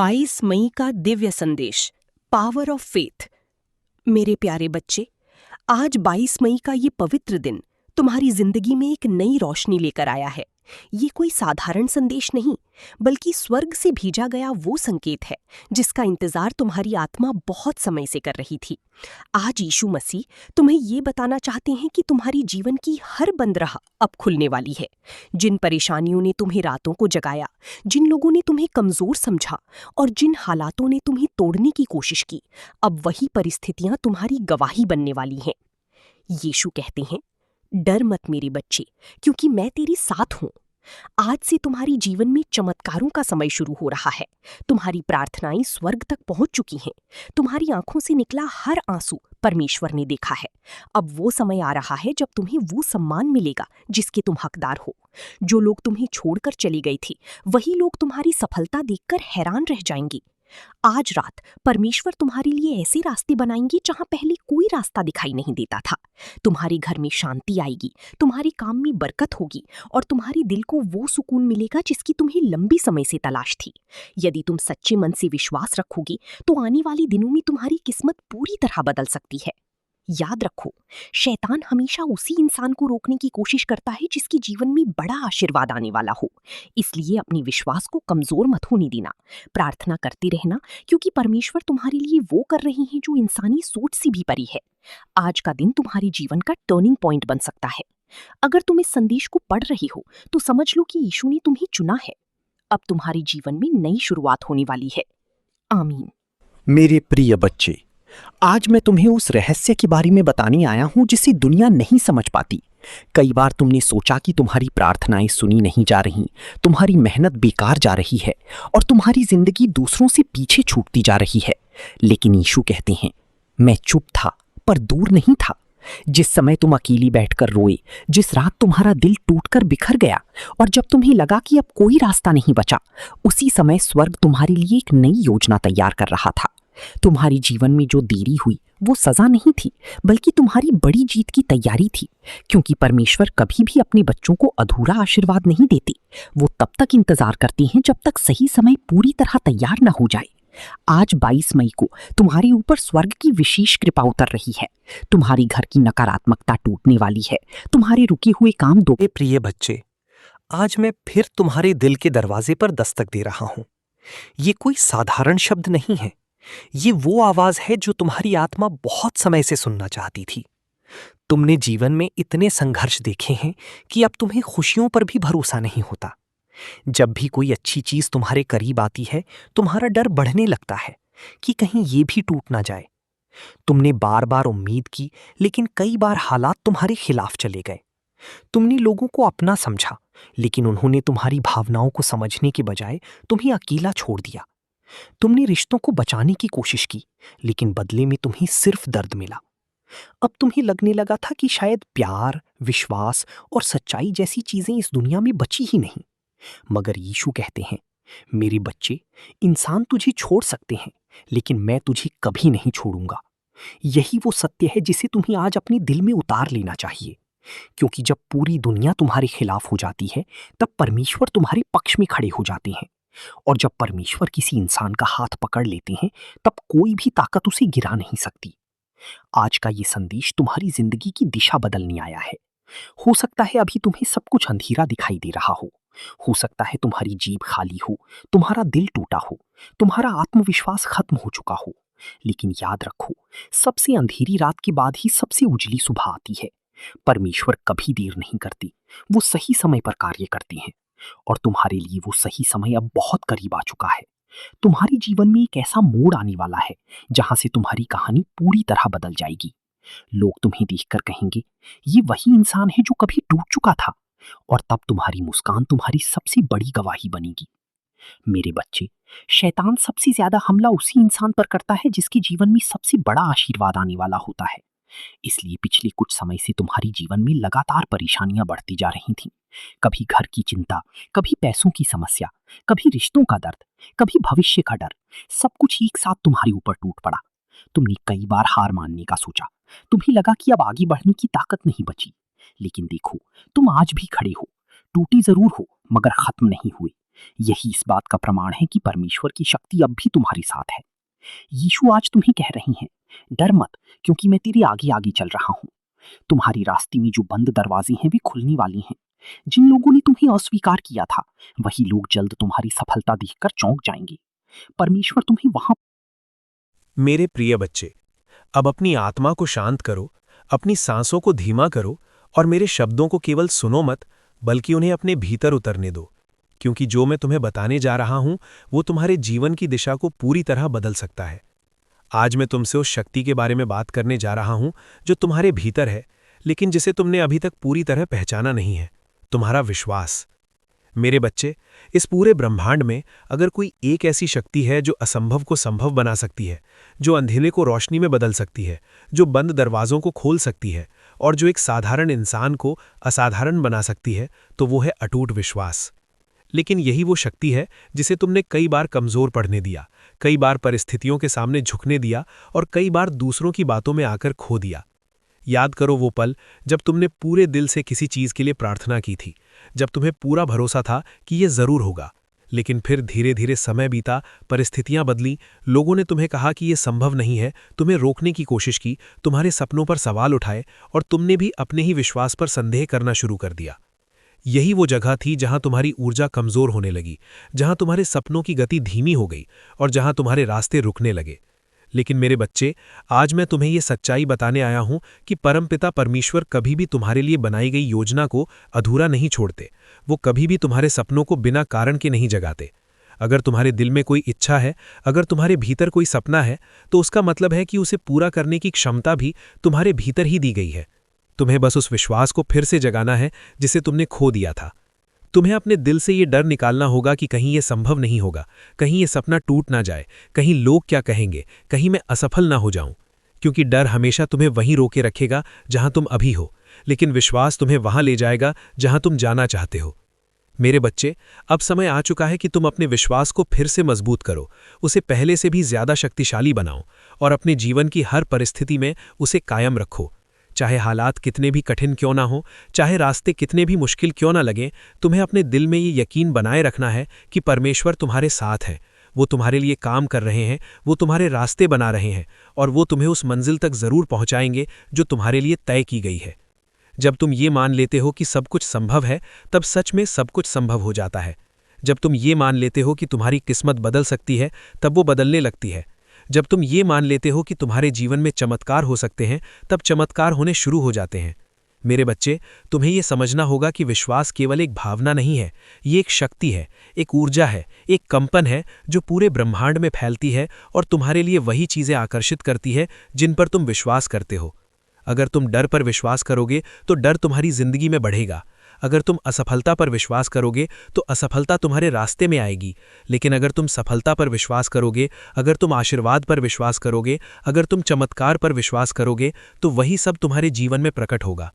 22 मई का दिव्य संदेश, power of faith. मेरे प्यारे बच्चे, आज 22 मई का ये पवित्र दिन तुम्हारी जिंदगी में एक नई रोशनी लेकर आया है। ये कोई साधारण संदेश नहीं, बल्कि स्वर्ग से भेजा गया वो संकेत है जिसका इंतजार तुम्हारी आत्मा बहुत समय से कर रही थी। आज यीशु मसीह तुम्हें ये बताना चाहते हैं कि तुम्हारी जीवन की हर बंद राह अब खुलने वाली है। जिन परेशानियों ने तुम्हें रातों को जगाया, जिन लोगों ने तुम्हें कमजोर समझा और जिन हालातों ने तुम्हें तोड़ने की कोशिश की, अब वही परिस्थितियां तुम्हारी गवाही बनने वाली हैं। यीशु कहते हैं, डर मत मेरे बच्चे, क्योंकि मैं तेरे साथ हूं। आज से तुम्हारी जीवन में चमत्कारों का समय शुरू हो रहा है। तुम्हारी प्रार्थनाएं स्वर्ग तक पहुंच चुकी हैं। तुम्हारी आंखों से निकला हर आंसू परमेश्वर ने देखा है। अब वो समय आ रहा है जब तुम्हें वो सम्मान मिलेगा जिसके तुम हकदार हो। जो लोग तुम्हें छोड़कर चले गए थे, वही लोग तुम्हारी सफलता देखकर हैरान रह जाएंगे। आज रात परमेश्वर तुम्हारे लिए ऐसे रास्ते बनाएंगे जहां पहले कोई रास्ता दिखाई नहीं देता था। तुम्हारे घर में शांति आएगी, तुम्हारे काम में बरकत होगी और तुम्हारे दिल को वो सुकून मिलेगा जिसकी तुम्हें लंबी समय से तलाश थी। यदि तुम सच्चे मन से विश्वास रखोगे तो आने वाले दिनों में तुम्हारी किस्मत पूरी तरह बदल सकती है। याद रखो, शैतान हमेशा उसी इंसान को रोकने की कोशिश करता है जिसके जीवन में बड़ा आशीर्वाद आने वाला हो। इसलिए अपने विश्वास को कमजोर मत होने देना। प्रार्थना करते रहना, क्योंकि परमेश्वर तुम्हारे लिए वो कर रहे हैं जो इंसानी सोच से भी परे है। आज का दिन तुम्हारे जीवन का टर्निंग पॉइंट बन सकता है। अगर तुम इस संदेश को पढ़ रहे हो तो समझ लो कि यीशु ने तुम्हें चुना है। अब तुम्हारे जीवन में नई शुरुआत होने वाली है। आमीन। मेरे प्रिय बच्चे, आज मैं तुम्हें उस रहस्य के बारे में बताने आया हूं जिसे दुनिया नहीं समझ पाती। कई बार तुमने सोचा कि तुम्हारी प्रार्थनाएं सुनी नहीं जा रही, तुम्हारी मेहनत बेकार जा रही है और तुम्हारी जिंदगी दूसरों से पीछे छूटती जा रही है। लेकिन यीशु कहते हैं, मैं चुप था पर दूर नहीं था। जिस समय तुम अकेली बैठकर रोए, जिस रात तुम्हारा दिल टूटकर बिखर गया और जब तुम्हें लगा कि अब कोई रास्ता नहीं बचा, उसी समय स्वर्ग तुम्हारे लिए एक नई योजना तैयार कर रहा था। तुम्हारी जीवन में जो देरी हुई वो सजा नहीं थी, बल्कि तुम्हारी बड़ी जीत की तैयारी थी। क्योंकि परमेश्वर कभी भी अपने बच्चों को अधूरा आशीर्वाद नहीं देते। वो तब तक इंतजार करते हैं जब तक सही समय पूरी तरह तैयार न हो जाए। आज 22 मई को तुम्हारे ऊपर स्वर्ग की विशेष कृपा उतर रही है। तुम्हारी घर की नकारात्मकता टूटने वाली है। तुम्हारे रुके हुए काम दो। प्रिय बच्चे, आज मैं फिर तुम्हारे दिल के दरवाजे पर दस्तक दे रहा हूं। ये कोई साधारण शब्द नहीं है। ये वो आवाज है जो तुम्हारी आत्मा बहुत समय से सुनना चाहती थी। तुमने जीवन में इतने संघर्ष देखे हैं कि अब तुम्हें खुशियों पर भी भरोसा नहीं होता। जब भी कोई अच्छी चीज तुम्हारे करीब आती है, तुम्हारा डर बढ़ने लगता है कि कहीं ये भी टूट ना जाए। तुमने बार बार उम्मीद की, लेकिन कई बार हालात तुम्हारे खिलाफ चले गए। तुमने लोगों को अपना समझा, लेकिन उन्होंने तुम्हारी भावनाओं को समझने के बजाय तुम्हें अकेला छोड़ दिया। तुमने रिश्तों को बचाने की कोशिश की, लेकिन बदले में तुम्हें सिर्फ दर्द मिला। अब तुम्हें लगने लगा था कि शायद प्यार, विश्वास और सच्चाई जैसी चीजें इस दुनिया में बची ही नहीं। मगर यीशु कहते हैं, मेरे बच्चे, इंसान तुझे छोड़ सकते हैं, लेकिन मैं तुझे कभी नहीं छोड़ूंगा। यही वो सत्य है जिसे तुम्हें आज अपने दिल में उतार लेना चाहिए। क्योंकि जब पूरी दुनिया तुम्हारे खिलाफ हो जाती है, तब परमेश्वर तुम्हारे पक्ष में खड़े हो जाते हैं। और जब परमेश्वर किसी इंसान का हाथ पकड़ लेते हैं, तब कोई भी ताकत उसे गिरा नहीं सकती। आज का ये संदेश तुम्हारी जिंदगी की दिशा बदलने आया है। हो सकता है अभी तुम्हें सब कुछ अंधेरा दिखाई दे रहा हो सकता है तुम्हारी जेब खाली हो, तुम्हारा दिल टूटा हो, तुम्हारा आत्मविश्वास खत्म हो चुका हो। लेकिन याद रखो, सबसे अंधेरी रात के बाद ही सबसे उजली सुबह आती है। परमेश्वर कभी देर नहीं करती, वो सही समय पर कार्य करती हैं। और तुम्हारे लिए वो सही समय अब बहुत करीब आ चुका है। तुम्हारे जीवन में एक ऐसा मोड़ आने वाला है जहां से तुम्हारी कहानी पूरी तरह बदल जाएगी। लोग तुम्हें देखकर कहेंगे, ये वही इंसान है जो कभी टूट चुका था। और तब तुम्हारी मुस्कान तुम्हारी सबसे बड़ी गवाही बनेगी। मेरे बच्चे, शैतान सबसे ज्यादा हमला उसी इंसान पर करता है जिसके जीवन में सबसे बड़ा आशीर्वाद आने वाला होता है। इसलिए पिछले कुछ समय से तुम्हारी जीवन में लगातार परेशानियां बढ़ती जा रही थीं। कभी घर की चिंता, कभी पैसों की समस्या, कभी रिश्तों का दर्द, कभी भविष्य का डर। सब कुछ एक साथ तुम्हारे ऊपर टूट पड़ा। तुमने कई बार हार मानने का सोचा। तुम्हें लगा कि अब आगे बढ़ने की ताकत नहीं बची। लेकिन देखो, तुम आज भी खड़े हो। टूटे जरूर हो, मगर खत्म नहीं हुए। यही इस बात का प्रमाण है कि परमेश्वर की शक्ति अब भी तुम्हारे साथ है। यीशु आज तुम्हें कह रही हैं, डर मत, क्योंकि मैं तेरे आगे आगे चल रहा हूँ। तुम्हारी रास्ते में जो बंद दरवाजे हैं वे खुलने वाले हैं। जिन लोगों ने तुम्हें अस्वीकार किया था, वही लोग जल्द तुम्हारी सफलता देखकर चौंक जाएंगे। परमेश्वर तुम्हें वहां। मेरे प्रिय बच्चे, अब अपनी आत्मा को शांत करो, अपनी सांसों को धीमा करो और मेरे शब्दों को केवल सुनो मत, बल्कि उन्हें अपने भीतर उतरने दो, क्योंकि जो मैं तुम्हें बताने जा रहा हूं वो तुम्हारे जीवन की दिशा को पूरी तरह बदल सकता है। आज मैं तुमसे उस शक्ति के बारे में बात करने जा रहा हूं जो तुम्हारे भीतर है, लेकिन जिसे तुमने अभी तक पूरी तरह पहचाना नहीं है, तुम्हारा विश्वास। मेरे बच्चे, इस पूरे ब्रह्मांड में अगर कोई एक ऐसी शक्ति है जो असंभव को संभव बना सकती है, जो अंधेरे को रोशनी में बदल सकती है, जो बंद दरवाजों को खोल सकती है और जो एक साधारण इंसान को असाधारण बना सकती है, तो वो है अटूट विश्वास। लेकिन यही वो शक्ति है जिसे तुमने कई बार कमजोर पड़ने दिया, कई बार परिस्थितियों के सामने झुकने दिया और कई बार दूसरों की बातों में आकर खो दिया। याद करो वो पल जब तुमने पूरे दिल से किसी चीज के लिए प्रार्थना की थी, जब तुम्हें पूरा भरोसा था कि ये जरूर होगा, लेकिन फिर धीरे धीरे समय बीता, परिस्थितियां बदली, लोगों ने तुम्हें कहा कि ये संभव नहीं है, तुम्हें रोकने की कोशिश की, तुम्हारे सपनों पर सवाल उठाए और तुमने भी अपने ही विश्वास पर संदेह करना शुरू कर दिया। यही वो जगह थी जहां तुम्हारी ऊर्जा कमजोर होने लगी, जहां तुम्हारे सपनों की गति धीमी हो गई और जहां तुम्हारे रास्ते रुकने लगे। लेकिन मेरे बच्चे, आज मैं तुम्हें ये सच्चाई बताने आया हूं कि परमपिता परमेश्वर कभी भी तुम्हारे लिए बनाई गई योजना को अधूरा नहीं छोड़ते। वो कभी भी तुम्हारे सपनों को बिना कारण के नहीं जगाते। अगर तुम्हारे दिल में कोई इच्छा है, अगर तुम्हारे भीतर कोई सपना है, तो उसका मतलब है कि उसे पूरा करने की क्षमता भी तुम्हारे भीतर ही दी गई है। तुम्हें बस उस विश्वास को फिर से जगाना है जिसे तुमने खो दिया था। तुम्हें अपने दिल से ये डर निकालना होगा कि कहीं ये संभव नहीं होगा, कहीं ये सपना टूट ना जाए, कहीं लोग क्या कहेंगे, कहीं मैं असफल ना हो जाऊं। क्योंकि डर हमेशा तुम्हें वहीं रोके रखेगा जहां तुम अभी हो, लेकिन विश्वास तुम्हें वहां ले जाएगा जहां तुम जाना चाहते हो। मेरे बच्चे, अब समय आ चुका है कि तुम अपने विश्वास को फिर से मजबूत करो, उसे पहले से भी ज्यादा शक्तिशाली बनाओ और अपने जीवन की हर परिस्थिति में उसे कायम रखो। चाहे हालात कितने भी कठिन क्यों ना हो, चाहे रास्ते कितने भी मुश्किल क्यों ना लगें, तुम्हें अपने दिल में ये यकीन बनाए रखना है कि परमेश्वर तुम्हारे साथ है। वो तुम्हारे लिए काम कर रहे हैं, वो तुम्हारे रास्ते बना रहे हैं और वो तुम्हें उस मंजिल तक जरूर पहुंचाएंगे जो तुम्हारे लिए तय की गई है। जब तुम ये मान लेते हो कि सब कुछ संभव है, तब सच में सब कुछ संभव हो जाता है। जब तुम ये मान लेते हो कि तुम्हारी किस्मत बदल सकती है, तब वो बदलने लगती है। जब तुम ये मान लेते हो कि तुम्हारे जीवन में चमत्कार हो सकते हैं, तब चमत्कार होने शुरू हो जाते हैं। मेरे बच्चे, तुम्हें यह समझना होगा कि विश्वास केवल एक भावना नहीं है, ये एक शक्ति है, एक ऊर्जा है, एक कंपन है जो पूरे ब्रह्मांड में फैलती है और तुम्हारे लिए वही चीजें आकर्षित करती है जिन पर तुम विश्वास करते हो। अगर तुम डर पर विश्वास करोगे तो डर तुम्हारी जिंदगी में बढ़ेगा। अगर तुम असफलता पर विश्वास करोगे तो असफलता तुम्हारे रास्ते में आएगी। लेकिन अगर तुम सफलता पर विश्वास करोगे, अगर तुम आशीर्वाद पर विश्वास करोगे, अगर तुम चमत्कार पर विश्वास करोगे, तो वही सब तुम्हारे जीवन में प्रकट होगा।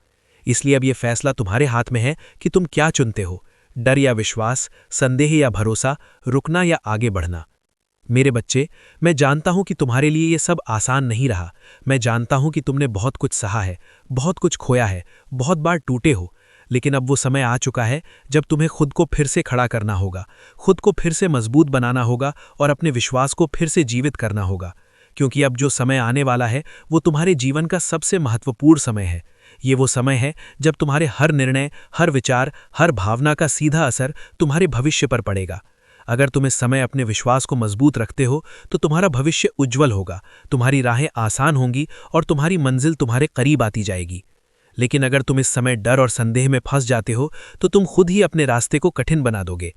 इसलिए अब यह फैसला तुम्हारे हाथ में है कि तुम क्या चुनते हो, डर या विश्वास, संदेह या भरोसा, रुकना या आगे बढ़ना। मेरे बच्चे, मैं जानता हूं कि तुम्हारे लिए ये सब आसान नहीं रहा। मैं जानता हूं कि तुमने बहुत कुछ सहा है, बहुत कुछ खोया है, बहुत बार टूटे हो। लेकिन अब वो समय आ चुका है जब तुम्हें खुद को फिर से खड़ा करना होगा, खुद को फिर से मजबूत बनाना होगा और अपने विश्वास को फिर से जीवित करना होगा। क्योंकि अब जो समय आने वाला है वो तुम्हारे जीवन का सबसे महत्वपूर्ण समय है। ये वो समय है जब तुम्हारे हर निर्णय, हर विचार, हर भावना का सीधा असर तुम्हारे भविष्य पर पड़ेगा। अगर तुम इस समय अपने विश्वास को मजबूत रखते हो तो तुम्हारा भविष्य उज्जवल होगा, तुम्हारी राहें आसान होंगी और तुम्हारी मंजिल तुम्हारे करीब आती जाएगी। लेकिन अगर तुम इस समय डर और संदेह में फंस जाते हो तो तुम खुद ही अपने रास्ते को कठिन बना दोगे।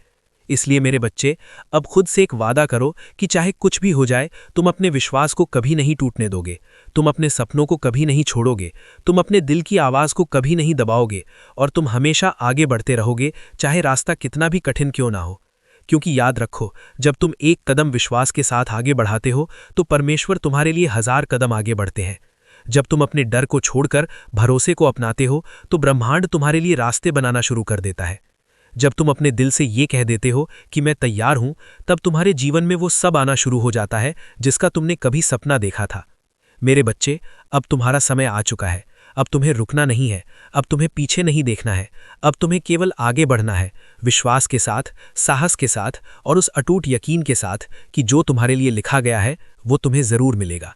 इसलिए मेरे बच्चे, अब खुद से एक वादा करो कि चाहे कुछ भी हो जाए, तुम अपने विश्वास को कभी नहीं टूटने दोगे, तुम अपने सपनों को कभी नहीं छोड़ोगे, तुम अपने दिल की आवाज़ को कभी नहीं दबाओगे और तुम हमेशा आगे बढ़ते रहोगे, चाहे रास्ता कितना भी कठिन क्यों ना हो। क्योंकि याद रखो, जब तुम एक कदम विश्वास के साथ आगे बढ़ाते हो तो परमेश्वर तुम्हारे लिए 1000 कदम आगे बढ़ते हैं। जब तुम अपने डर को छोड़कर भरोसे को अपनाते हो तो ब्रह्मांड तुम्हारे लिए रास्ते बनाना शुरू कर देता है। जब तुम अपने दिल से ये कह देते हो कि मैं तैयार हूं, तब तुम्हारे जीवन में वो सब आना शुरू हो जाता है जिसका तुमने कभी सपना देखा था। मेरे बच्चे, अब तुम्हारा समय आ चुका है। अब तुम्हें रुकना नहीं है, अब तुम्हें पीछे नहीं देखना है, अब तुम्हें केवल आगे बढ़ना है, विश्वास के साथ, साहस के साथ और उस अटूट यकीन के साथ कि जो तुम्हारे लिए लिखा गया है वो तुम्हें जरूर मिलेगा।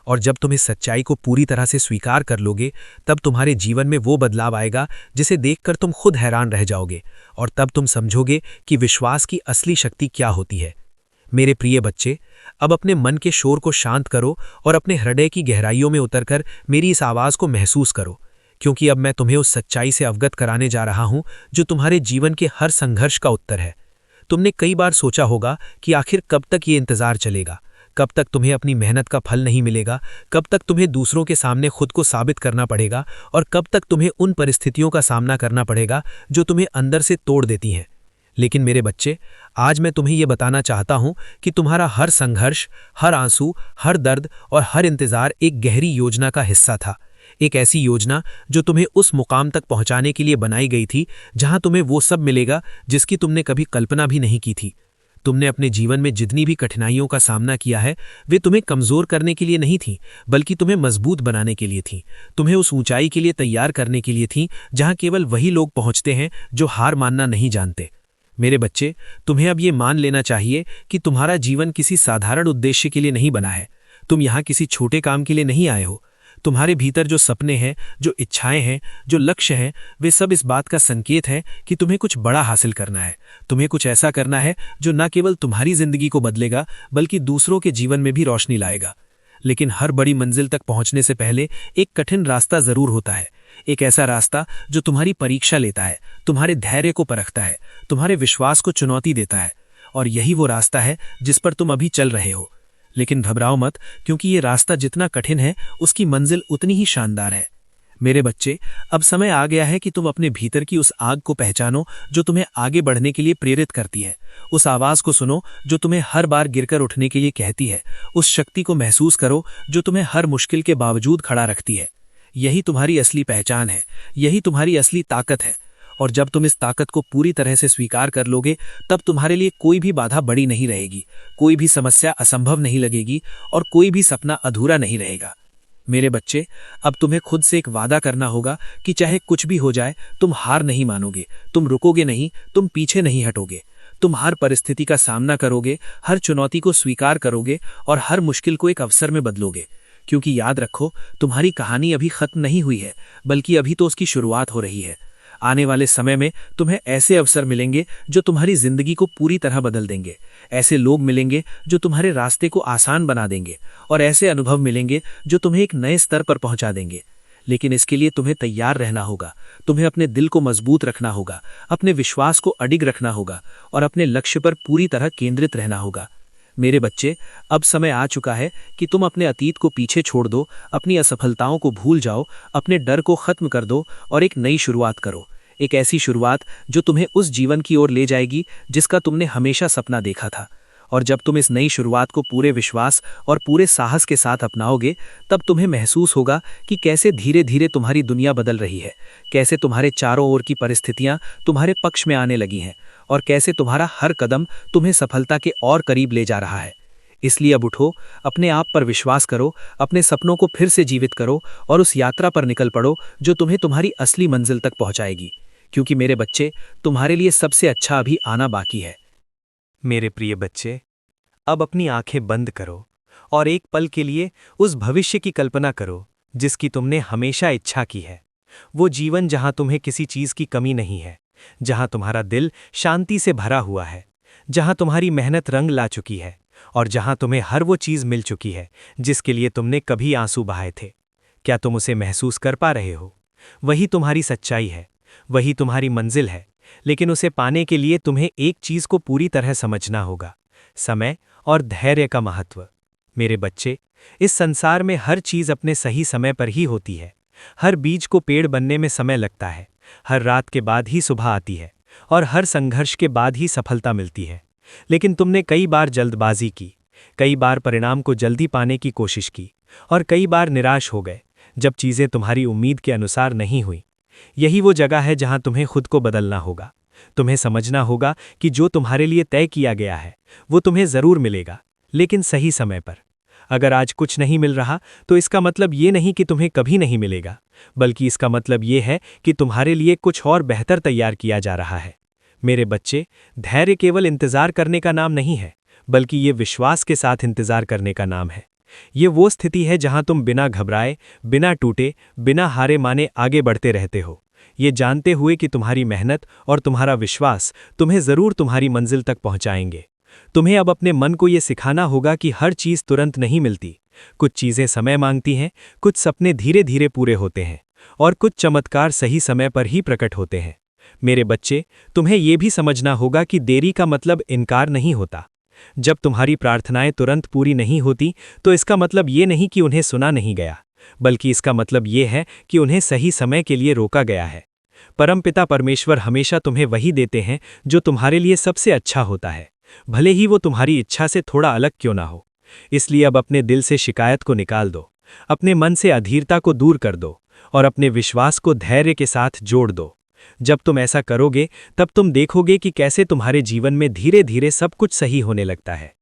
और जब तुम इस सच्चाई को पूरी तरह से स्वीकार कर लोगे, तब तुम्हारे जीवन में वो बदलाव आएगा जिसे देखकर तुम खुद हैरान रह जाओगे, और तब तुम समझोगे कि विश्वास की असली शक्ति क्या होती है। मेरे प्रिय बच्चे, अब अपने मन के शोर को शांत करो और अपने हृदय की गहराइयों में उतरकर मेरी इस आवाज को महसूस करो, क्योंकि अब मैं तुम्हें उस सच्चाई से अवगत कराने जा रहा हूं जो तुम्हारे जीवन के हर संघर्ष का उत्तर है। तुमने कई बार सोचा होगा कि आखिर कब तक ये इंतजार चलेगा, कब तक तुम्हें अपनी मेहनत का फल नहीं मिलेगा, कब तक तुम्हें दूसरों के सामने खुद को साबित करना पड़ेगा, और कब तक तुम्हें उन परिस्थितियों का सामना करना पड़ेगा जो तुम्हें अंदर से तोड़ देती हैं। लेकिन मेरे बच्चे, आज मैं तुम्हें यह बताना चाहता हूं कि तुम्हारा हर संघर्ष, हर आंसू, हर दर्द और हर इंतजार एक गहरी योजना का हिस्सा था। एक ऐसी योजना जो तुम्हें उस मुकाम तक पहुंचाने के लिए बनाई गई थी जहां तुम्हें वो सब मिलेगा जिसकी तुमने कभी कल्पना भी नहीं की थी। तुमने अपने जीवन में जितनी भी कठिनाइयों का सामना किया है, वे तुम्हें कमजोर करने के लिए नहीं थीं, बल्कि तुम्हें मजबूत बनाने के लिए थीं। तुम्हें उस ऊंचाई के लिए तैयार करने के लिए थीं जहां केवल वही लोग पहुंचते हैं जो हार मानना नहीं जानते। मेरे बच्चे, तुम्हें अब ये मान लेना चाहिए कि तुम्हारा जीवन किसी साधारण उद्देश्य के लिए नहीं बना है। तुम यहाँ किसी छोटे काम के लिए नहीं आए हो। तुम्हारे भीतर जो सपने हैं, जो इच्छाएं हैं, जो लक्ष्य हैं, वे सब इस बात का संकेत हैं कि तुम्हें कुछ बड़ा हासिल करना है। तुम्हें कुछ ऐसा करना है जो न केवल तुम्हारी जिंदगी को बदलेगा, बल्कि दूसरों के जीवन में भी रोशनी लाएगा। लेकिन हर बड़ी मंजिल तक पहुंचने से पहले एक कठिन रास्ता जरूर होता है। एक ऐसा रास्ता जो तुम्हारी परीक्षा लेता है, तुम्हारे धैर्य को परखता है, तुम्हारे विश्वास को चुनौती देता है। और यही वो रास्ता है जिस पर तुम अभी चल रहे हो। लेकिन घबराओ मत, क्योंकि ये रास्ता जितना कठिन है, उसकी मंजिल उतनी ही शानदार है। मेरे बच्चे, अब समय आ गया है कि तुम अपने भीतर की उस आग को पहचानो जो तुम्हें आगे बढ़ने के लिए प्रेरित करती है। उस आवाज को सुनो जो तुम्हें हर बार गिरकर उठने के लिए कहती है। उस शक्ति को महसूस करो जो तुम्हें हर मुश्किल के बावजूद खड़ा रखती है। यही तुम्हारी असली पहचान है, यही तुम्हारी असली ताकत है। और जब तुम इस ताकत को पूरी तरह से स्वीकार कर लोगे, तब तुम्हारे लिए कोई भी बाधा बड़ी नहीं रहेगी, कोई भी समस्या असंभव नहीं लगेगी और कोई भी सपना अधूरा नहीं रहेगा। मेरे बच्चे, अब तुम्हें खुद से एक वादा करना होगा कि चाहे कुछ भी हो जाए, तुम हार नहीं मानोगे, तुम रुकोगे नहीं, तुम पीछे नहीं हटोगे। तुम हर परिस्थिति का सामना करोगे, हर चुनौती को स्वीकार करोगे और हर मुश्किल को एक अवसर में बदलोगे। क्योंकि याद रखो, तुम्हारी कहानी अभी खत्म नहीं हुई है, बल्कि अभी तो उसकी शुरुआत हो रही है। आने वाले समय में तुम्हें ऐसे अवसर मिलेंगे जो तुम्हारी जिंदगी को पूरी तरह बदल देंगे। ऐसे लोग मिलेंगे जो तुम्हारे रास्ते को आसान बना देंगे, और ऐसे अनुभव मिलेंगे जो तुम्हें एक नए स्तर पर पहुंचा देंगे। लेकिन इसके लिए तुम्हें तैयार रहना होगा। तुम्हें अपने दिल को मजबूत रखना होगा, अपने विश्वास को अडिग रखना होगा और अपने लक्ष्य पर पूरी तरह केंद्रित रहना होगा। मेरे बच्चे, अब समय आ चुका है कि तुम अपने अतीत को पीछे छोड़ दो, अपनी असफलताओं को भूल जाओ, अपने डर को खत्म कर दो और एक नई शुरुआत करो। एक ऐसी शुरुआत जो तुम्हें उस जीवन की ओर ले जाएगी जिसका तुमने हमेशा सपना देखा था। और जब तुम इस नई शुरुआत को पूरे विश्वास और पूरे साहस के साथ अपनाओगे, तब तुम्हें महसूस होगा कि कैसे धीरे धीरे तुम्हारी दुनिया बदल रही है, कैसे तुम्हारे चारों ओर की परिस्थितियां तुम्हारे पक्ष में आने लगी हैं और कैसे तुम्हारा हर कदम तुम्हें सफलता के और करीब ले जा रहा है। इसलिए अब उठो, अपने आप पर विश्वास करो, अपने सपनों को फिर से जीवित करो और उस यात्रा पर निकल पड़ो जो तुम्हें तुम्हारी असली मंजिल तक पहुंचाएगी। क्योंकि मेरे बच्चे, तुम्हारे लिए सबसे अच्छा अभी आना बाकी है। मेरे प्रिय बच्चे, अब अपनी आंखें बंद करो और एक पल के लिए उस भविष्य की कल्पना करो जिसकी तुमने हमेशा इच्छा की है। वो जीवन जहां तुम्हें किसी चीज की कमी नहीं है, जहां तुम्हारा दिल शांति से भरा हुआ है, जहां तुम्हारी मेहनत रंग ला चुकी है और जहां तुम्हें हर वो चीज मिल चुकी है जिसके लिए तुमने कभी आंसू बहाए थे। क्या तुम उसे महसूस कर पा रहे हो? वही तुम्हारी सच्चाई है, वही तुम्हारी मंजिल है। लेकिन उसे पाने के लिए तुम्हें एक चीज को पूरी तरह समझना होगा, समय और धैर्य का महत्व। मेरे बच्चे, इस संसार में हर चीज अपने सही समय पर ही होती है। हर बीज को पेड़ बनने में समय लगता है, हर रात के बाद ही सुबह आती है और हर संघर्ष के बाद ही सफलता मिलती है। लेकिन तुमने कई बार जल्दबाजी की, कई बार परिणाम को जल्दी पाने की कोशिश की और कई बार निराश हो गए जब चीजें तुम्हारी उम्मीद के अनुसार नहीं हुई। यही वो जगह है जहां तुम्हें खुद को बदलना होगा। तुम्हें समझना होगा कि जो तुम्हारे लिए तय किया गया है वो तुम्हें जरूर मिलेगा, लेकिन सही समय पर। अगर आज कुछ नहीं मिल रहा तो इसका मतलब ये नहीं कि तुम्हें कभी नहीं मिलेगा, बल्कि इसका मतलब ये है कि तुम्हारे लिए कुछ और बेहतर तैयार किया जा रहा है। मेरे बच्चे, धैर्य केवल इंतजार करने का नाम नहीं है, बल्कि ये विश्वास के साथ इंतजार करने का नाम है। ये वो स्थिति है जहां तुम बिना घबराए, बिना टूटे, बिना हारे माने आगे बढ़ते रहते हो, ये जानते हुए कि तुम्हारी मेहनत और तुम्हारा विश्वास तुम्हें जरूर तुम्हारी मंजिल तक पहुंचाएंगे। तुम्हें अब अपने मन को ये सिखाना होगा कि हर चीज तुरंत नहीं मिलती। कुछ चीजें समय मांगती हैं, कुछ सपने धीरे धीरे पूरे होते हैं, और कुछ चमत्कार सही समय पर ही प्रकट होते हैं। मेरे बच्चे, तुम्हें यह भी समझना होगा कि देरी का मतलब इनकार नहीं होता। जब तुम्हारी प्रार्थनाएं तुरंत पूरी नहीं होती तो इसका मतलब ये नहीं कि उन्हें सुना नहीं गया, बल्कि इसका मतलब ये है कि उन्हें सही समय के लिए रोका गया है। परमपिता परमेश्वर हमेशा तुम्हें वही देते हैं जो तुम्हारे लिए सबसे अच्छा होता है, भले ही वो तुम्हारी इच्छा से थोड़ा अलग क्यों ना हो। इसलिए अब अपने दिल से शिकायत को निकाल दो, अपने मन से अधीरता को दूर कर दो और अपने विश्वास को धैर्य के साथ जोड़ दो। जब तुम ऐसा करोगे तब तुम देखोगे कि कैसे तुम्हारे जीवन में धीरे धीरे सब कुछ सही होने लगता है।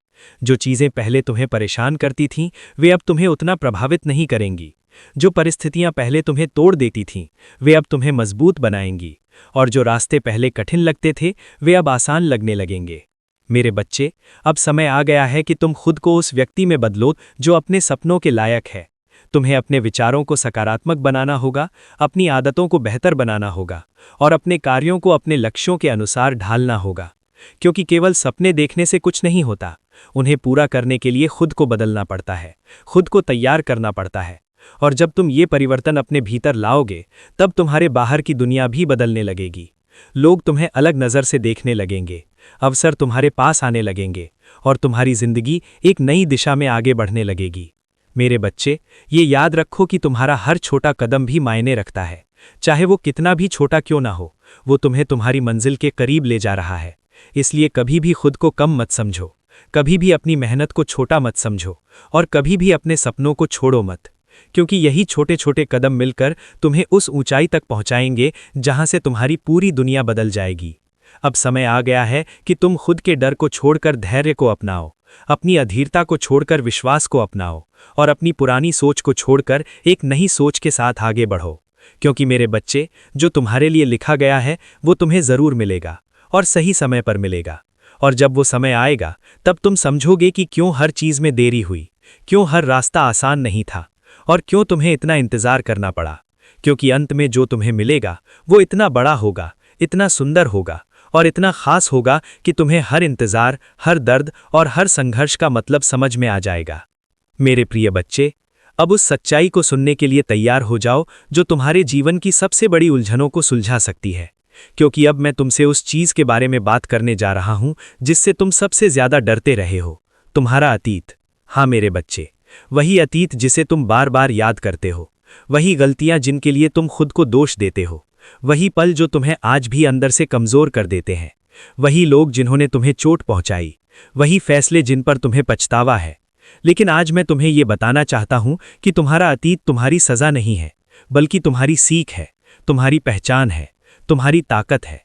जो चीज़ें पहले तुम्हें परेशान करती थीं वे अब तुम्हें उतना प्रभावित नहीं करेंगी। जो परिस्थितियां पहले तुम्हें तोड़ देती थीं वे अब तुम्हें मजबूत बनाएंगी, और जो रास्ते पहले कठिन लगते थे वे अब आसान लगने लगेंगे। मेरे बच्चे, अब समय आ गया है कि तुम खुद को उस व्यक्ति में बदलो जो अपने सपनों के लायक है। तुम्हें अपने विचारों को सकारात्मक बनाना होगा, अपनी आदतों को बेहतर बनाना होगा और अपने कार्यों को अपने लक्ष्यों के अनुसार ढालना होगा। क्योंकि केवल सपने देखने से कुछ नहीं होता, उन्हें पूरा करने के लिए खुद को बदलना पड़ता है, खुद को तैयार करना पड़ता है। और जब तुम ये परिवर्तन अपने भीतर लाओगे तब तुम्हारे बाहर की दुनिया भी बदलने लगेगी। लोग तुम्हें अलग नज़र से देखने लगेंगे, अवसर तुम्हारे पास आने लगेंगे और तुम्हारी जिंदगी एक नई दिशा में आगे बढ़ने लगेगी। मेरे बच्चे, ये याद रखो कि तुम्हारा हर छोटा कदम भी मायने रखता है, चाहे वो कितना भी छोटा क्यों ना हो। वो तुम्हें तुम्हारी मंजिल के करीब ले जा रहा है। इसलिए कभी भी खुद को कम मत समझो, कभी भी अपनी मेहनत को छोटा मत समझो और कभी भी अपने सपनों को छोड़ो मत, क्योंकि यही छोटे छोटे कदम मिलकर तुम्हें उस ऊंचाई तक पहुंचाएंगे जहां से तुम्हारी पूरी दुनिया बदल जाएगी। अब समय आ गया है कि तुम खुद के डर को छोड़कर धैर्य को अपनाओ, अपनी अधीरता को छोड़कर विश्वास को अपनाओ और अपनी पुरानी सोच को छोड़कर एक नई सोच के साथ आगे बढ़ो। क्योंकि मेरे बच्चे, जो तुम्हारे लिए लिखा गया है वो तुम्हें जरूर मिलेगा और सही समय पर मिलेगा। और जब वो समय आएगा तब तुम समझोगे कि क्यों हर चीज में देरी हुई, क्यों हर रास्ता आसान नहीं था और क्यों तुम्हें इतना इंतजार करना पड़ा। क्योंकि अंत में जो तुम्हें मिलेगा वो इतना बड़ा होगा, इतना सुंदर होगा और इतना खास होगा कि तुम्हें हर इंतजार, हर दर्द और हर संघर्ष का मतलब समझ में आ जाएगा। मेरे प्रिय बच्चे, अब उस सच्चाई को सुनने के लिए तैयार हो जाओ जो तुम्हारे जीवन की सबसे बड़ी उलझनों को सुलझा सकती है। क्योंकि अब मैं तुमसे उस चीज के बारे में बात करने जा रहा हूं जिससे तुम सबसे ज्यादा डरते रहे हो, तुम्हारा अतीत। हाँ मेरे बच्चे, वही अतीत जिसे तुम बार बार याद करते हो, वही गलतियां जिनके लिए तुम खुद को दोष देते हो, वही पल जो तुम्हें आज भी अंदर से कमजोर कर देते हैं, वही लोग जिन्होंने तुम्हें चोट पहुंचाई, वही फैसले जिन पर तुम्हें पछतावा है। लेकिन आज मैं तुम्हें ये बताना चाहता हूं कि तुम्हारा अतीत तुम्हारी सजा नहीं है, बल्कि तुम्हारी सीख है, तुम्हारी पहचान है, तुम्हारी ताकत है।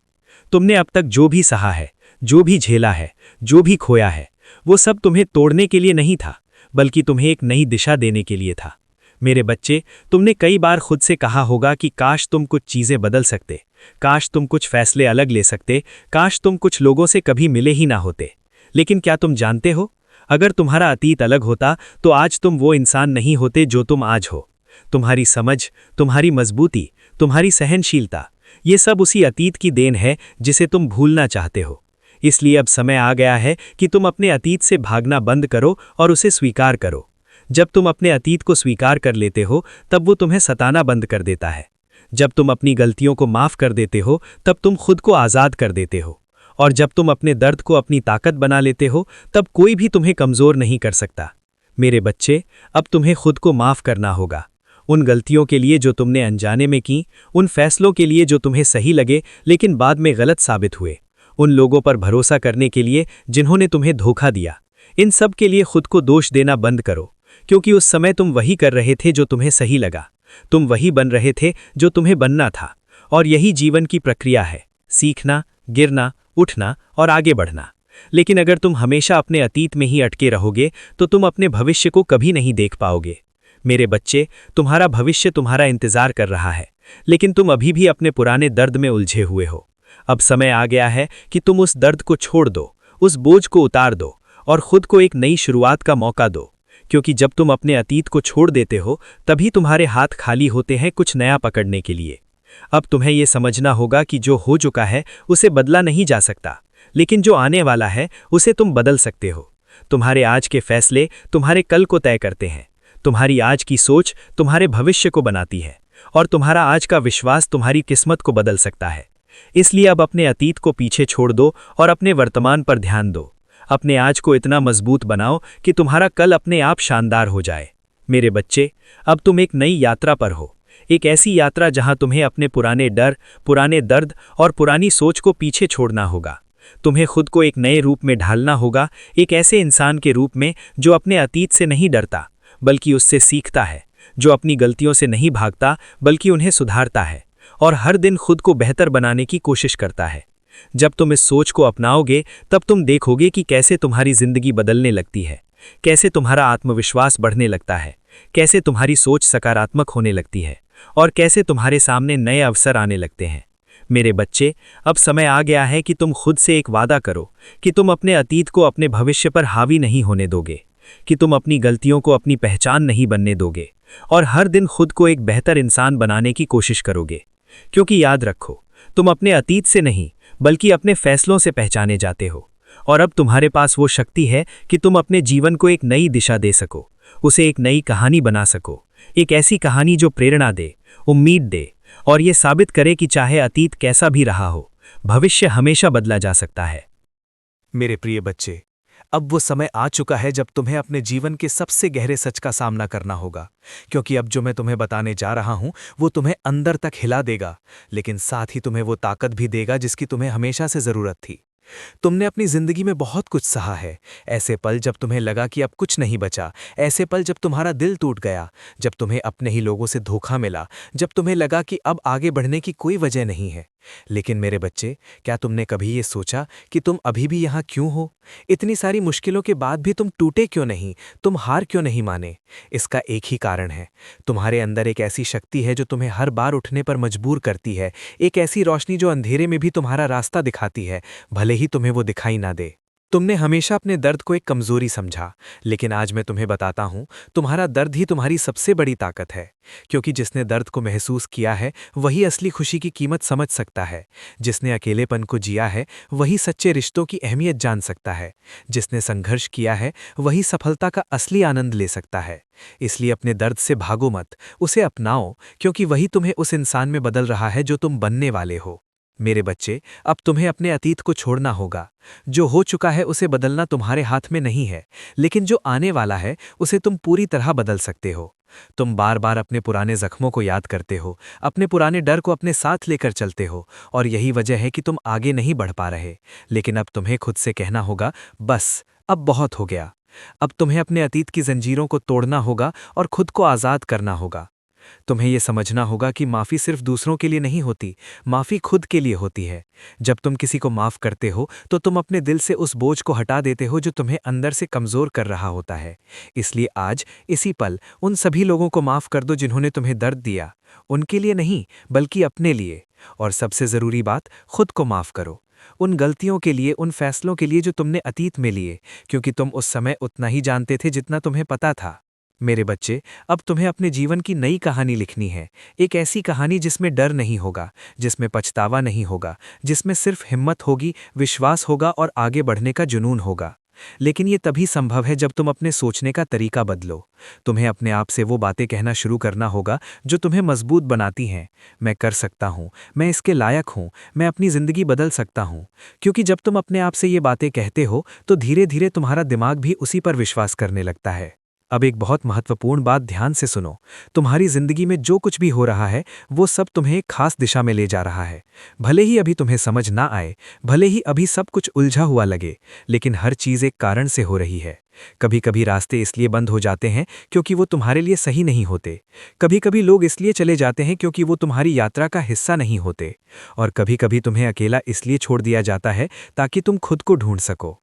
तुमने अब तक जो भी सहा है, जो भी झेला है, जो भी खोया है, वो सब तुम्हें तोड़ने के लिए नहीं था, बल्कि तुम्हें एक नई दिशा देने के लिए था। मेरे बच्चे, तुमने कई बार खुद से कहा होगा कि काश तुम कुछ चीजें बदल सकते, काश तुम कुछ फैसले अलग ले सकते, काश तुम कुछ लोगों से कभी मिले ही ना होते। लेकिन क्या तुम जानते हो, अगर तुम्हारा अतीत अलग होता तो आज तुम वो इंसान नहीं होते जो तुम आज हो। तुम्हारी समझ, तुम्हारी मजबूती, तुम्हारी सहनशीलता, ये सब उसी अतीत की देन है जिसे तुम भूलना चाहते हो। इसलिए अब समय आ गया है कि तुम अपने अतीत से भागना बंद करो और उसे स्वीकार करो। जब तुम अपने अतीत को स्वीकार कर लेते हो तब वो तुम्हें सताना बंद कर देता है। जब तुम अपनी गलतियों को माफ कर देते हो तब तुम खुद को आज़ाद कर देते हो। और जब तुम अपने दर्द को अपनी ताकत बना लेते हो तब कोई भी तुम्हें कमज़ोर नहीं कर सकता। मेरे बच्चे, अब तुम्हें खुद को माफ़ करना होगा, उन गलतियों के लिए जो तुमने अनजाने में की, उन फैसलों के लिए जो तुम्हें सही लगे लेकिन बाद में गलत साबित हुए, उन लोगों पर भरोसा करने के लिए जिन्होंने तुम्हें धोखा दिया। इन सब के लिए खुद को दोष देना बंद करो, क्योंकि उस समय तुम वही कर रहे थे जो तुम्हें सही लगा, तुम वही बन रहे थे जो तुम्हें बनना था। और यही जीवन की प्रक्रिया है, सीखना, गिरना, उठना और आगे बढ़ना। लेकिन अगर तुम हमेशा अपने अतीत में ही अटके रहोगे तो तुम अपने भविष्य को कभी नहीं देख पाओगे। मेरे बच्चे, तुम्हारा भविष्य तुम्हारा इंतजार कर रहा है, लेकिन तुम अभी भी अपने पुराने दर्द में उलझे हुए हो। अब समय आ गया है कि तुम उस दर्द को छोड़ दो, उस बोझ को उतार दो और खुद को एक नई शुरुआत का मौका दो, क्योंकि जब तुम अपने अतीत को छोड़ देते हो तभी तुम्हारे हाथ खाली होते हैं कुछ नया पकड़ने के लिए। अब तुम्हें यह समझना होगा कि जो हो चुका है उसे बदला नहीं जा सकता, लेकिन जो आने वाला है उसे तुम बदल सकते हो। तुम्हारे आज के फैसले तुम्हारे कल को तय करते हैं। तुम्हारी आज की सोच तुम्हारे भविष्य को बनाती है और तुम्हारा आज का विश्वास तुम्हारी किस्मत को बदल सकता है। इसलिए अब अपने अतीत को पीछे छोड़ दो और अपने वर्तमान पर ध्यान दो। अपने आज को इतना मजबूत बनाओ कि तुम्हारा कल अपने आप शानदार हो जाए। मेरे बच्चे, अब तुम एक नई यात्रा पर हो, एक ऐसी यात्रा जहां तुम्हें अपने पुराने डर, पुराने दर्द और पुरानी सोच को पीछे छोड़ना होगा। तुम्हें खुद को एक नए रूप में ढालना होगा, एक ऐसे इंसान के रूप में जो अपने अतीत से नहीं डरता बल्कि उससे सीखता है, जो अपनी गलतियों से नहीं भागता बल्कि उन्हें सुधारता है और हर दिन खुद को बेहतर बनाने की कोशिश करता है। जब तुम इस सोच को अपनाओगे तब तुम देखोगे कि कैसे तुम्हारी जिंदगी बदलने लगती है, कैसे तुम्हारा आत्मविश्वास बढ़ने लगता है, कैसे तुम्हारी सोच सकारात्मक होने लगती है और कैसे तुम्हारे सामने नए अवसर आने लगते हैं। मेरे बच्चे, अब समय आ गया है कि तुम खुद से एक वादा करो कि तुम अपने अतीत को अपने भविष्य पर हावी नहीं होने दोगे, कि तुम अपनी गलतियों को अपनी पहचान नहीं बनने दोगे और हर दिन खुद को एक बेहतर इंसान बनाने की कोशिश करोगे। क्योंकि याद रखो, तुम अपने अतीत से नहीं बल्कि अपने फैसलों से पहचाने जाते हो और अब तुम्हारे पास वो शक्ति है कि तुम अपने जीवन को एक नई दिशा दे सको, उसे एक नई कहानी बना सको, एक ऐसी कहानी जो प्रेरणा दे, उम्मीद दे और ये साबित करे कि चाहे अतीत कैसा भी रहा हो, भविष्य हमेशा बदला जा सकता है। मेरे प्रिय बच्चे, अब वो समय आ चुका है जब तुम्हें अपने जीवन के सबसे गहरे सच का सामना करना होगा, क्योंकि अब जो मैं तुम्हें बताने जा रहा हूं वो तुम्हें अंदर तक हिला देगा, लेकिन साथ ही तुम्हें वो ताकत भी देगा जिसकी तुम्हें हमेशा से जरूरत थी। तुमने अपनी जिंदगी में बहुत कुछ सहा है, ऐसे पल जब तुम्हें लगा कि अब कुछ नहीं बचा, ऐसे पल जब तुम्हारा दिल टूट गया, जब तुम्हें अपने ही लोगों से धोखा मिला, जब तुम्हें लगा कि अब आगे बढ़ने की कोई वजह नहीं है। लेकिन मेरे बच्चे, क्या तुमने कभी ये सोचा कि तुम अभी भी यहाँ क्यों हो? इतनी सारी मुश्किलों के बाद भी तुम टूटे क्यों नहीं, तुम हार क्यों नहीं माने? इसका एक ही कारण है, तुम्हारे अंदर एक ऐसी शक्ति है जो तुम्हें हर बार उठने पर मजबूर करती है, एक ऐसी रोशनी जो अंधेरे में भी तुम्हारा रास्ता दिखाती है, भले ही तुम्हें वो दिखाई ना दे। तुमने हमेशा अपने दर्द को एक कमजोरी समझा, लेकिन आज मैं तुम्हें बताता हूं, तुम्हारा दर्द ही तुम्हारी सबसे बड़ी ताकत है, क्योंकि जिसने दर्द को महसूस किया है वही असली खुशी की कीमत समझ सकता है। जिसने अकेलेपन को जिया है वही सच्चे रिश्तों की अहमियत जान सकता है। जिसने संघर्ष किया है वही सफलता का असली आनंद ले सकता है। इसलिए अपने दर्द से भागो मत, उसे अपनाओ, क्योंकि वही तुम्हें उस इंसान में बदल रहा है जो तुम बनने वाले हो। मेरे बच्चे, अब तुम्हें अपने अतीत को छोड़ना होगा। जो हो चुका है उसे बदलना तुम्हारे हाथ में नहीं है, लेकिन जो आने वाला है उसे तुम पूरी तरह बदल सकते हो। तुम बार बार अपने पुराने जख्मों को याद करते हो, अपने पुराने डर को अपने साथ लेकर चलते हो और यही वजह है कि तुम आगे नहीं बढ़ पा रहे। लेकिन अब तुम्हें खुद से कहना होगा, बस अब बहुत हो गया। अब तुम्हें अपने अतीत की जंजीरों को तोड़ना होगा और खुद को आज़ाद करना होगा। तुम्हें यह समझना होगा कि माफ़ी सिर्फ दूसरों के लिए नहीं होती, माफ़ी खुद के लिए होती है। जब तुम किसी को माफ़ करते हो तो तुम अपने दिल से उस बोझ को हटा देते हो जो तुम्हें अंदर से कमज़ोर कर रहा होता है। इसलिए आज इसी पल उन सभी लोगों को माफ़ कर दो जिन्होंने तुम्हें दर्द दिया, उनके लिए नहीं बल्कि अपने लिए। और सबसे ज़रूरी बात, खुद को माफ़ करो, उन गलतियों के लिए, उन फैसलों के लिए जो तुमने अतीत में लिए, क्योंकि तुम उस समय उतना ही जानते थे जितना तुम्हें पता था। मेरे बच्चे, अब तुम्हें अपने जीवन की नई कहानी लिखनी है, एक ऐसी कहानी जिसमें डर नहीं होगा, जिसमें पछतावा नहीं होगा, जिसमें सिर्फ हिम्मत होगी, विश्वास होगा और आगे बढ़ने का जुनून होगा। लेकिन ये तभी संभव है जब तुम अपने सोचने का तरीका बदलो। तुम्हें अपने आप से वो बातें कहना शुरू करना होगा जो तुम्हें मजबूत बनाती हैं। मैं कर सकता हूँ, मैं इसके लायक हूँ, मैं अपनी ज़िंदगी बदल सकता हूँ। क्योंकि जब तुम अपने आप से ये बातें कहते हो तो धीरे धीरे तुम्हारा दिमाग भी उसी पर विश्वास करने लगता है। अब एक बहुत महत्वपूर्ण बात ध्यान से सुनो, तुम्हारी जिंदगी में जो कुछ भी हो रहा है वो सब तुम्हें एक खास दिशा में ले जा रहा है। भले ही अभी तुम्हें समझ ना आए, भले ही अभी सब कुछ उलझा हुआ लगे, लेकिन हर चीज़ एक कारण से हो रही है। कभी कभी रास्ते इसलिए बंद हो जाते हैं क्योंकि वो तुम्हारे लिए सही नहीं होते। कभी कभी लोग इसलिए चले जाते हैं क्योंकि वो तुम्हारी यात्रा का हिस्सा नहीं होते। और कभी कभी तुम्हें अकेला इसलिए छोड़ दिया जाता है ताकि तुम खुद को ढूंढ सको।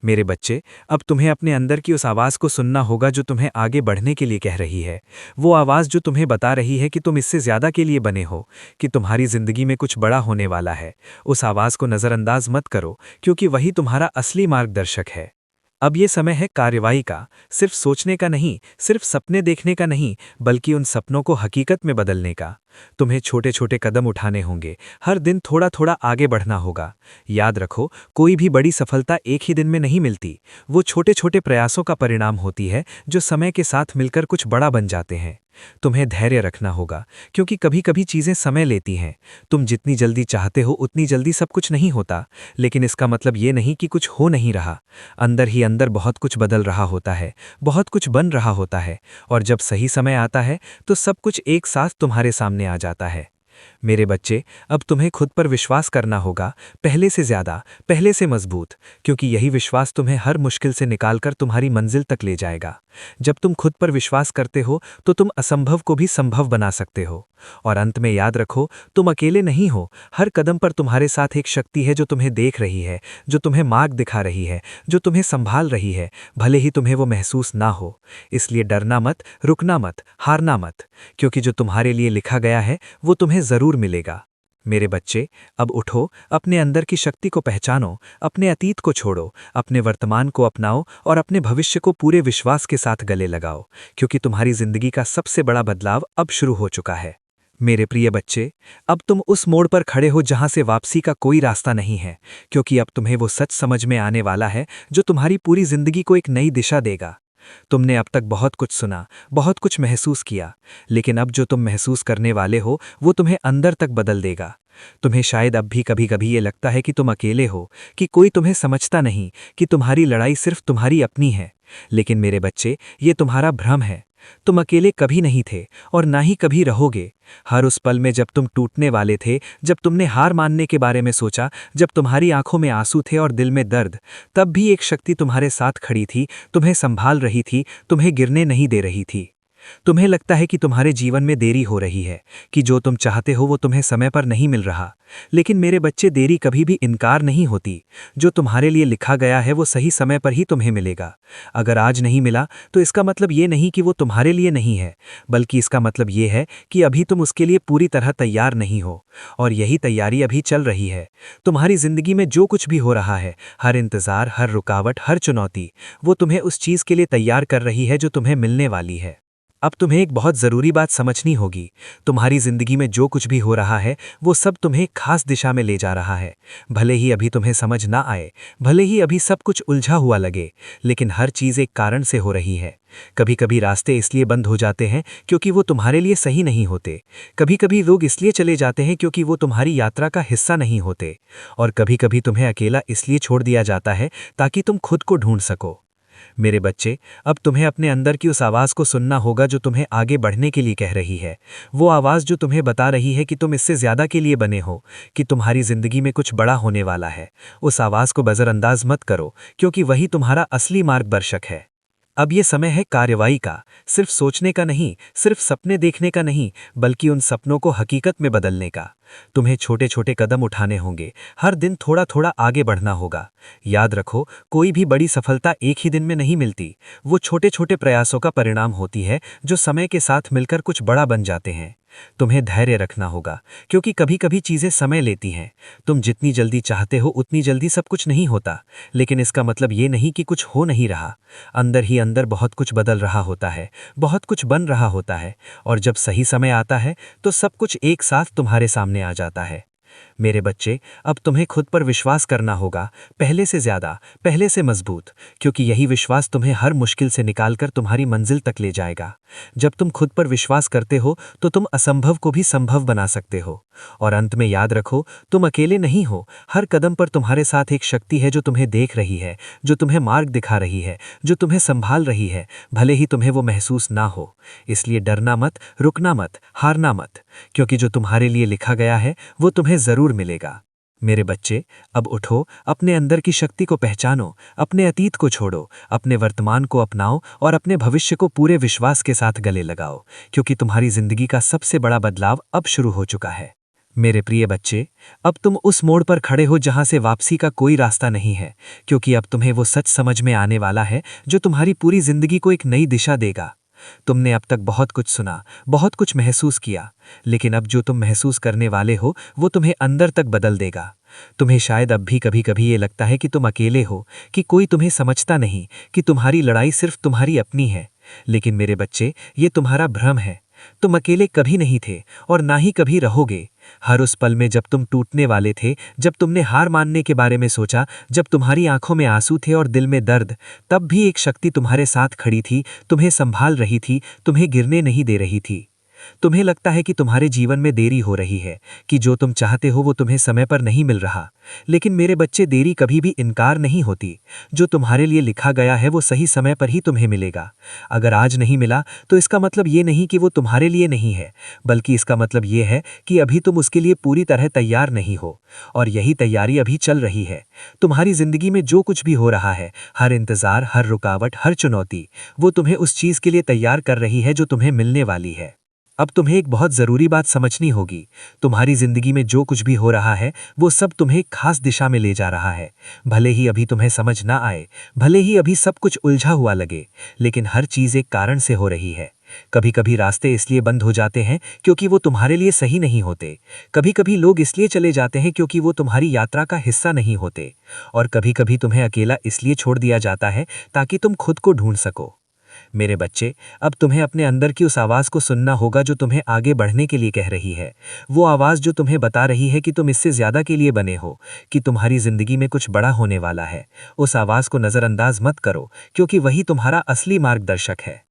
मेरे बच्चे, अब तुम्हें अपने अंदर की उस आवाज़ को सुनना होगा जो तुम्हें आगे बढ़ने के लिए कह रही है। वो आवाज़ जो तुम्हें बता रही है कि तुम इससे ज़्यादा के लिए बने हो, कि तुम्हारी ज़िंदगी में कुछ बड़ा होने वाला है। उस आवाज़ को नज़रअंदाज मत करो, क्योंकि वही तुम्हारा असली मार्गदर्शक है। अब ये समय है कार्रवाई का, सिर्फ सोचने का नहीं, सिर्फ सपने देखने का नहीं, बल्कि उन सपनों को हकीकत में बदलने का। तुम्हें छोटे छोटे कदम उठाने होंगे, हर दिन थोड़ा थोड़ा आगे बढ़ना होगा। याद रखो, कोई भी बड़ी सफलता एक ही दिन में नहीं मिलती। वो छोटे छोटे प्रयासों का परिणाम होती है, जो समय के साथ मिलकर कुछ बड़ा बन जाते हैं। तुम्हें धैर्य रखना होगा, क्योंकि कभी कभी चीज़ें समय लेती हैं। तुम जितनी जल्दी चाहते हो उतनी जल्दी सब कुछ नहीं होता, लेकिन इसका मतलब ये नहीं कि कुछ हो नहीं रहा। अंदर ही अंदर बहुत कुछ बदल रहा होता है, बहुत कुछ बन रहा होता है, और जब सही समय आता है तो सब कुछ एक साथ तुम्हारे सामने आ जाता है। मेरे बच्चे, अब तुम्हें खुद पर विश्वास करना होगा, पहले से ज़्यादा, पहले से मजबूत, क्योंकि यही विश्वास तुम्हें हर मुश्किल से निकालकर तुम्हारी मंजिल तक ले जाएगा। जब तुम खुद पर विश्वास करते हो तो तुम असंभव को भी संभव बना सकते हो। और अंत में याद रखो, तुम अकेले नहीं हो। हर कदम पर तुम्हारे साथ एक शक्ति है जो तुम्हें देख रही है, जो तुम्हें मार्ग दिखा रही है, जो तुम्हें संभाल रही है, भले ही तुम्हें वो महसूस ना हो। इसलिए डरना मत, रुकना मत, हारना मत, क्योंकि जो तुम्हारे लिए लिखा गया है वो तुम्हें ज़रूर मिलेगा। मेरे बच्चे, अब उठो, अपने अंदर की शक्ति को पहचानो, अपने अतीत को छोड़ो, अपने वर्तमान को अपनाओ और अपने भविष्य को पूरे विश्वास के साथ गले लगाओ, क्योंकि तुम्हारी जिंदगी का सबसे बड़ा बदलाव अब शुरू हो चुका है। मेरे प्रिय बच्चे, अब तुम उस मोड़ पर खड़े हो जहां से वापसी का कोई रास्ता नहीं है, क्योंकि अब तुम्हें वो सच समझ में आने वाला है जो तुम्हारी पूरी जिंदगी को एक नई दिशा देगा। तुमने अब तक बहुत कुछ सुना, बहुत कुछ महसूस किया, लेकिन अब जो तुम महसूस करने वाले हो वो तुम्हें अंदर तक बदल देगा। तुम्हें शायद अब भी कभी कभी ये लगता है कि तुम अकेले हो, कि कोई तुम्हें समझता नहीं, कि तुम्हारी लड़ाई सिर्फ तुम्हारी अपनी है। लेकिन मेरे बच्चे, ये तुम्हारा भ्रम है। तुम अकेले कभी नहीं थे और ना ही कभी रहोगे। हर उस पल में जब तुम टूटने वाले थे, जब तुमने हार मानने के बारे में सोचा, जब तुम्हारी आंखों में आंसू थे और दिल में दर्द, तब भी एक शक्ति तुम्हारे साथ खड़ी थी, तुम्हें संभाल रही थी, तुम्हें गिरने नहीं दे रही थी। तुम्हें लगता है कि तुम्हारे जीवन में देरी हो रही है, कि जो तुम चाहते हो वो तुम्हें समय पर नहीं मिल रहा। लेकिन मेरे बच्चे, देरी कभी भी इनकार नहीं होती। जो तुम्हारे लिए लिखा गया है वो सही समय पर ही तुम्हें मिलेगा। अगर आज नहीं मिला तो इसका मतलब ये नहीं कि वो तुम्हारे लिए नहीं है, बल्कि इसका मतलब ये है कि अभी तुम उसके लिए पूरी तरह तैयार नहीं हो। और यही तैयारी अभी चल रही है। तुम्हारी जिंदगी में जो कुछ भी हो रहा है, हर इंतजार, हर रुकावट, हर चुनौती, वो तुम्हें उस चीज़ के लिए तैयार कर रही है जो तुम्हें मिलने वाली है। अब तुम्हें एक बहुत ज़रूरी बात समझनी होगी। तुम्हारी ज़िंदगी में जो कुछ भी हो रहा है वो सब तुम्हें एक खास दिशा में ले जा रहा है। भले ही अभी तुम्हें समझ ना आए, भले ही अभी सब कुछ उलझा हुआ लगे, लेकिन हर चीज़ एक कारण से हो रही है। कभी कभी रास्ते इसलिए बंद हो जाते हैं क्योंकि वो तुम्हारे लिए सही नहीं होते। कभी कभी लोग इसलिए चले जाते हैं क्योंकि वो तुम्हारी यात्रा का हिस्सा नहीं होते। और कभी कभी तुम्हें अकेला इसलिए छोड़ दिया जाता है ताकि तुम खुद को ढूंढ सको। मेरे बच्चे, अब तुम्हें अपने अंदर की उस आवाज़ को सुनना होगा जो तुम्हें आगे बढ़ने के लिए कह रही है। वो आवाज़ जो तुम्हें बता रही है कि तुम इससे ज़्यादा के लिए बने हो, कि तुम्हारी ज़िंदगी में कुछ बड़ा होने वाला है। उस आवाज़ को नज़रअंदाज मत करो, क्योंकि वही तुम्हारा असली मार्गदर्शक है। अब ये समय है कार्रवाई का, सिर्फ सोचने का नहीं, सिर्फ सपने देखने का नहीं, बल्कि उन सपनों को हकीकत में बदलने का। तुम्हें छोटे छोटे कदम उठाने होंगे, हर दिन थोड़ा थोड़ा आगे बढ़ना होगा। याद रखो, कोई भी बड़ी सफलता एक ही दिन में नहीं मिलती। वो छोटे छोटे प्रयासों का परिणाम होती है जो समय के साथ मिलकर कुछ बड़ा बन जाते हैं। तुम्हें धैर्य रखना होगा, क्योंकि कभी कभी चीज़ें समय लेती हैं। तुम जितनी जल्दी चाहते हो उतनी जल्दी सब कुछ नहीं होता, लेकिन इसका मतलब ये नहीं कि कुछ हो नहीं रहा। अंदर ही अंदर बहुत कुछ बदल रहा होता है, बहुत कुछ बन रहा होता है, और जब सही समय आता है तो सब कुछ एक साथ तुम्हारे सामने आ जाता है। मेरे बच्चे, अब तुम्हें खुद पर विश्वास करना होगा, पहले से ज़्यादा, पहले से मजबूत, क्योंकि यही विश्वास तुम्हें हर मुश्किल से निकालकर तुम्हारी मंजिल तक ले जाएगा। जब तुम खुद पर विश्वास करते हो तो तुम असंभव को भी संभव बना सकते हो। और अंत में याद रखो, तुम अकेले नहीं हो। हर कदम पर तुम्हारे साथ एक शक्ति है जो तुम्हें देख रही है, जो तुम्हें मार्ग दिखा रही है, जो तुम्हें संभाल रही है, भले ही तुम्हें वो महसूस ना हो। इसलिए डरना मत, रुकना मत, हारना मत, क्योंकि जो तुम्हारे लिए लिखा गया है वो तुम्हें ज़रूर मिलेगा। मेरे बच्चे, अब उठो, अपने अंदर की शक्ति को पहचानो, अपने अतीत को छोड़ो, अपने वर्तमान को अपनाओ और अपने भविष्य को पूरे विश्वास के साथ गले लगाओ, क्योंकि तुम्हारी जिंदगी का सबसे बड़ा बदलाव अब शुरू हो चुका है। मेरे प्रिय बच्चे, अब तुम उस मोड़ पर खड़े हो जहां से वापसी का कोई रास्ता नहीं है, क्योंकि अब तुम्हें वो सच समझ में आने वाला है जो तुम्हारी पूरी जिंदगी को एक नई दिशा देगा। तुमने अब तक बहुत कुछ सुना, बहुत कुछ महसूस किया, लेकिन अब जो तुम महसूस करने वाले हो वो तुम्हें अंदर तक बदल देगा। तुम्हें शायद अब भी कभी कभी ये लगता है कि तुम अकेले हो, कि कोई तुम्हें समझता नहीं, कि तुम्हारी लड़ाई सिर्फ तुम्हारी अपनी है। लेकिन मेरे बच्चे, ये तुम्हारा भ्रम है। तुम अकेले कभी नहीं थे और ना ही कभी रहोगे। हर उस पल में जब तुम टूटने वाले थे, जब तुमने हार मानने के बारे में सोचा, जब तुम्हारी आंखों में आंसू थे और दिल में दर्द, तब भी एक शक्ति तुम्हारे साथ खड़ी थी, तुम्हें संभाल रही थी, तुम्हें गिरने नहीं दे रही थी। तुम्हें लगता है कि तुम्हारे जीवन में देरी हो रही है, कि जो तुम चाहते हो वो तुम्हें समय पर नहीं मिल रहा। लेकिन मेरे बच्चे, देरी कभी भी इनकार नहीं होती। जो तुम्हारे लिए लिखा गया है वो सही समय पर ही तुम्हें मिलेगा। अगर आज नहीं मिला तो इसका मतलब ये नहीं कि वो तुम्हारे लिए नहीं है, बल्कि इसका मतलब ये है कि अभी तुम उसके लिए पूरी तरह तैयार नहीं हो। और यही तैयारी अभी चल रही है। तुम्हारी जिंदगी में जो कुछ भी हो रहा है, हर इंतजार, हर रुकावट, हर चुनौती, वो तुम्हें उस चीज के लिए तैयार कर रही है जो तुम्हें मिलने वाली है। अब तुम्हें एक बहुत जरूरी बात समझनी होगी। तुम्हारी जिंदगी में जो कुछ भी हो रहा है वो सब तुम्हें एक खास दिशा में ले जा रहा है। भले ही अभी तुम्हें समझ ना आए, भले ही अभी सब कुछ उलझा हुआ लगे, लेकिन हर चीज एक कारण से हो रही है। कभी कभी रास्ते इसलिए बंद हो जाते हैं क्योंकि वो तुम्हारे लिए सही नहीं होते। कभी कभी लोग इसलिए चले जाते हैं क्योंकि वो तुम्हारी यात्रा का हिस्सा नहीं होते। और कभी कभी तुम्हें अकेला इसलिए छोड़ दिया जाता है ताकि तुम खुद को ढूंढ सको। मेरे बच्चे, अब तुम्हें अपने अंदर की उस आवाज़ को सुनना होगा जो तुम्हें आगे बढ़ने के लिए कह रही है। वो आवाज़ जो तुम्हें बता रही है कि तुम इससे ज़्यादा के लिए बने हो, कि तुम्हारी ज़िंदगी में कुछ बड़ा होने वाला है। उस आवाज़ को नज़रअंदाज मत करो, क्योंकि वही तुम्हारा असली मार्गदर्शक है।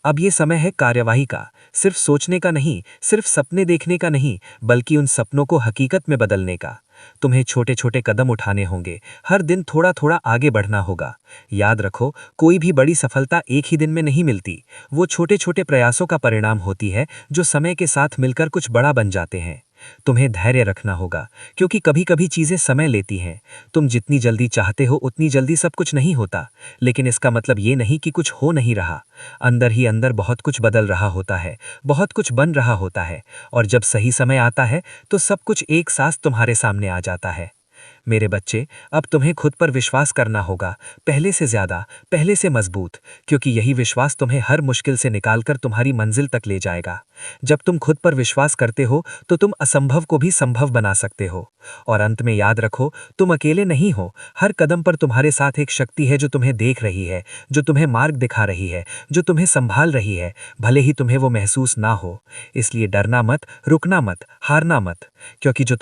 अब ये समय है कार्यवाही का, सिर्फ सोचने का नहीं, सिर्फ सपने देखने का नहीं, बल्कि उन सपनों को हकीकत में बदलने का। तुम्हें छोटे छोटे कदम उठाने होंगे, हर दिन थोड़ा थोड़ा आगे बढ़ना होगा। याद रखो, कोई भी बड़ी सफलता एक ही दिन में नहीं मिलती। वो छोटे छोटे प्रयासों का परिणाम होती है जो समय के साथ मिलकर कुछ बड़ा बन जाते हैं। तुम्हें धैर्य रखना होगा, क्योंकि कभी कभी चीजें समय लेती हैं। तुम जितनी जल्दी चाहते हो उतनी जल्दी सब कुछ नहीं होता, लेकिन इसका मतलब ये नहीं कि कुछ हो नहीं रहा। अंदर ही अंदर बहुत कुछ बदल रहा होता है, बहुत कुछ बन रहा होता है, और जब सही समय आता है तो सब कुछ एक साथ तुम्हारे सामने आ जाता है। मेरे बच्चे, अब तुम्हें खुद पर विश्वास करना होगा, पहले से ज्यादा, पहले से मजबूत, क्योंकि यही विश्वास तुम्हें हर मुश्किल से निकालकर तुम्हारी मंजिल तक ले जाएगा। जब तुम खुद पर विश्वास करते हो तो तुम असंभव को भी संभव बना सकते हो। और अंत में याद रखो, तुम अकेले नहीं हो। हर कदम पर तुम्हारे साथ एक शक्ति है जो तुम्हें देख रही है, जो तुम्हें मार्ग दिखा रही है, जो तुम्हें संभाल रही है, भले ही तुम्हें वो महसूस ना हो। इसलिए डरना मत, रुकना मत, हारना मत, क्योंकि जो